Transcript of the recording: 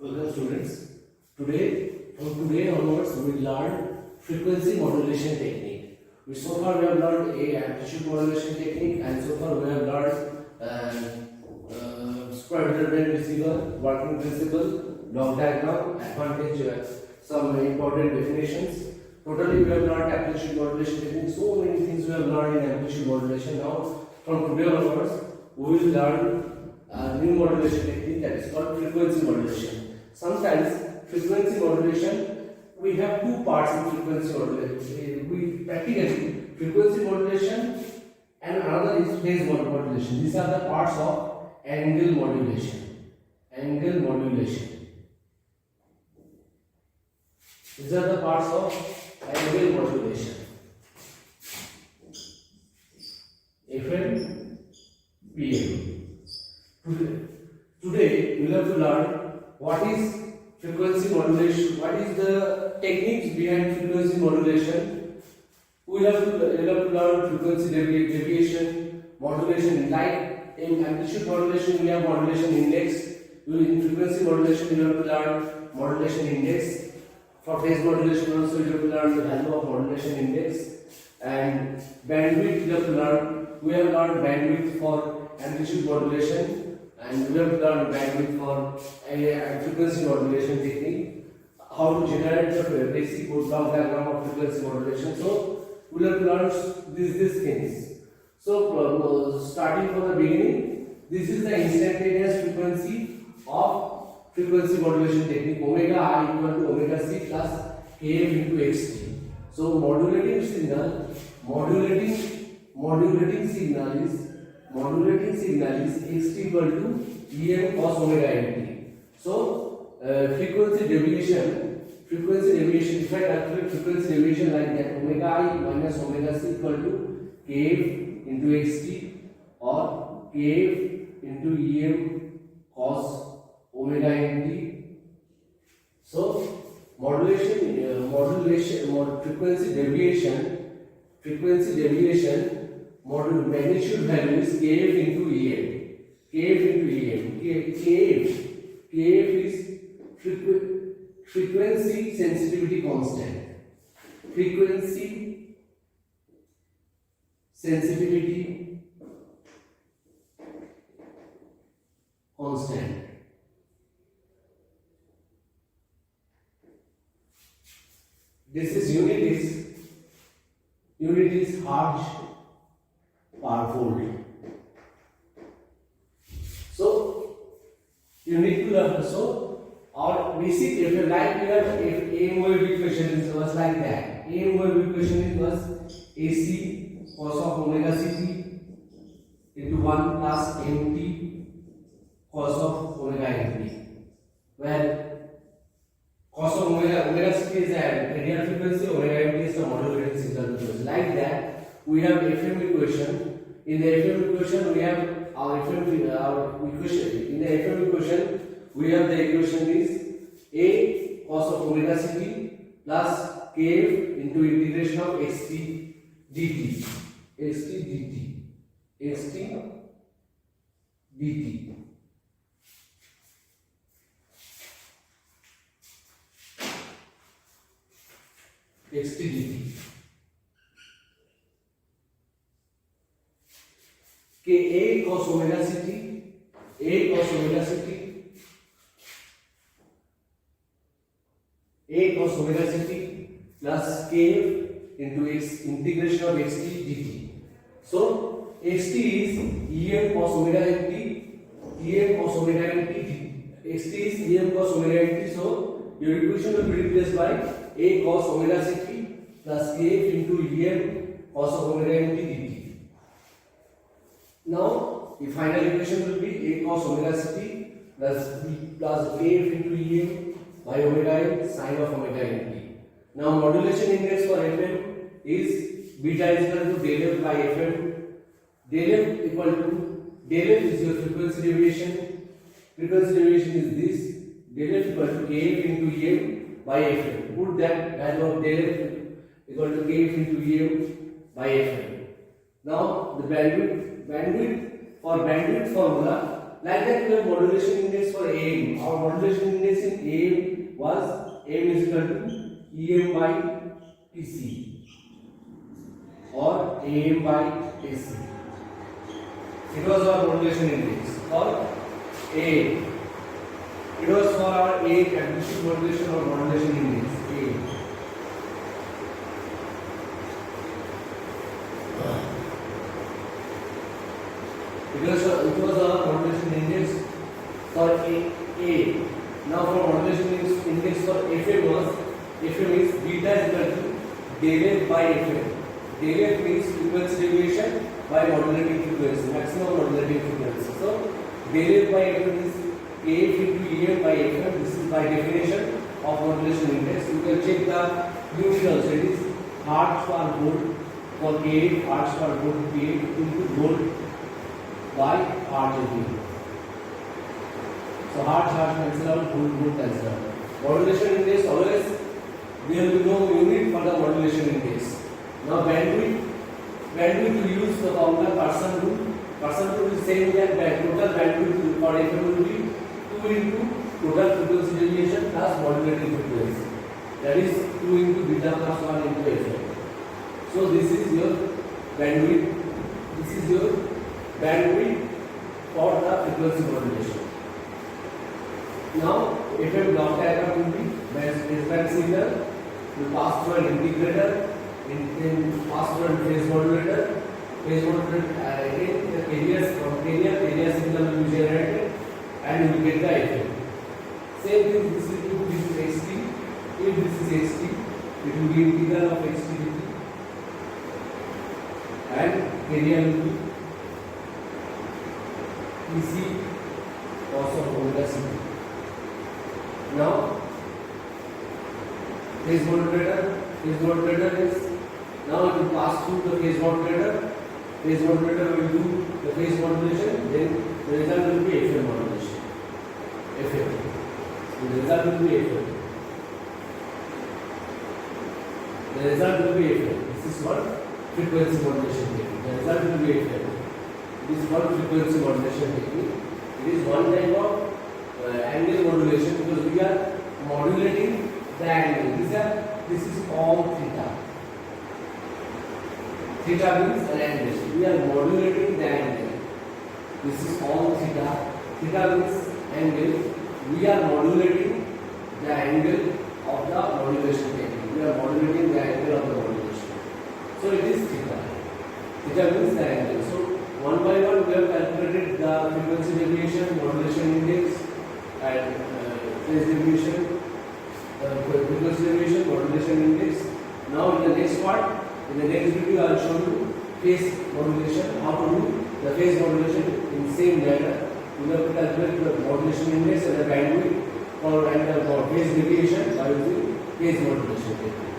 Welcome students. From today onwards, we will learn frequency modulation technique. So far we have learned a amplitude modulation technique, and so far we have learned square wave band receiver, working principle, block diagram, advantage, some important definitions. Totally we have learned amplitude modulation technique. So many things we have learned in amplitude modulation. Now from today onwards, we will learn a new modulation technique that is called frequency modulation. Sometimes frequency modulation, we have two parts in frequency modulation. We practically frequency modulation and another is phase modulation. These are the parts of angle modulation. Angle modulation. These are the parts of angle modulation. FM, PM. Today we will have to learn what is frequency modulation, what is the techniques behind frequency modulation. We will have to learn frequency deviation, modulation. Like in amplitude modulation, we have modulation index. In frequency modulation, you have to learn modulation index. For phase modulation also, you have to learn the value of modulation index. And bandwidth, you have to learn. We have learned bandwidth for amplitude modulation. And we have to learn bandwidth for a frequency modulation technique, how to generate the basic block diagram of frequency modulation. So we will have to learn these things. So starting from the beginning, this is the instantaneous frequency of frequency modulation technique. Omega I equal to omega c plus kf into xt. So modulating signal is xt equal to Em cos omega nt. So frequency deviation, if I calculate frequency deviation like that, omega I minus omega c equal to kf into xt or kf into Em cos omega nt. So frequency deviation magnitude value is kf into Em. kf is frequency sensitivity constant. Frequency sensitivity constant. This is unit is Hertz per volt. So you need to learn. So our basic, if you like, we have AM wave equation was like that. AM wave equation was AC cos of omega ct into 1 plus mt cos of omega nt, where cos of omega ct is a radial frequency, omega nt is the modulating signal frequency. Like that, we have FM equation. In the FM equation, we have our equation. In the FM equation, we have the equation is A cos of omega ct plus kf into integration of xt dt. A cos omega ct plus kf into x integration of xt dt. So xt is Em cos omega nt, xt is Em cos omega nt. So your equation will be replaced by A cos omega ct plus kf into Em cos omega nt dt. Now the final equation will be A cos omega ct plus kf into Em by omega n sin of omega nt. Now modulation index for FM is beta is equal to del f by FM. Del f equal to, del f is your frequency deviation. Frequency deviation is this. Del f equal to kf into Em by FM. Put that value of del f equal to kf into Em by FM. Now the bandwidth for bandwidth formula, Like that we have modulation index for AM. Our modulation index in AM was AM is equal to EM by TC or AM by AC. It was our modulation index for AM. It was for our A acoustic modulation or modulation index A. It was our modulation index for A. Now for modulation index for FM was FM is beta is equal to del F by FM. Del F means frequency deviation by modulating frequency, maximum modulating frequency. So del F by FM is AF into EM by FM. This is by definition of modulation index. You can check the unit also. It is hertz per volt for AF, hertz per volt PA into volt by RGB. So hertz cancel out, volt cancel out. Modulation index always there will be no unit for the modulation index. Now bandwidth we use the formula Parsons rule. Parsons rule is saying that total bandwidth for FM will be 2 into total frequency deviation plus modulating frequency. That is 2 into beta plus 1 into FM. So this is your bandwidth. This is your bandwidth for the frequency modulation. Now, FM block diagram will be baseband signal will pass through an integrator, then pass through a phase modulator. Phase modulator again the carrier signal will be generated and you will get the FM. Same thing, this is XT. If this is XT, it will be integral of XT dt and carrier will be PC cos of omega c. Now phase modulator is now it will pass through the phase modulator. Phase modulator will do the phase modulation, then the result will be FM modulation. FM. The result will be FM. The result will be FM. This is what frequency modulation technique. The result will be FM. This is what frequency modulation technique. It is one type of angle modulation because we are modulating the angle. This is all theta. Theta means an angle. We are modulating the angle. This is all theta. Theta means angle. We are modulating the angle of the modulation technique. We are modulating the angle of the modulation. So it is theta. Theta means the angle. So one by one we have calculated the frequency deviation, modulation index and phase deviation, frequency deviation, modulation index. Now in the next part, in the next video I will show you phase modulation, how to do the phase modulation in same manner. You have to calculate the modulation index and the bandwidth for phase deviation by using phase modulation technique.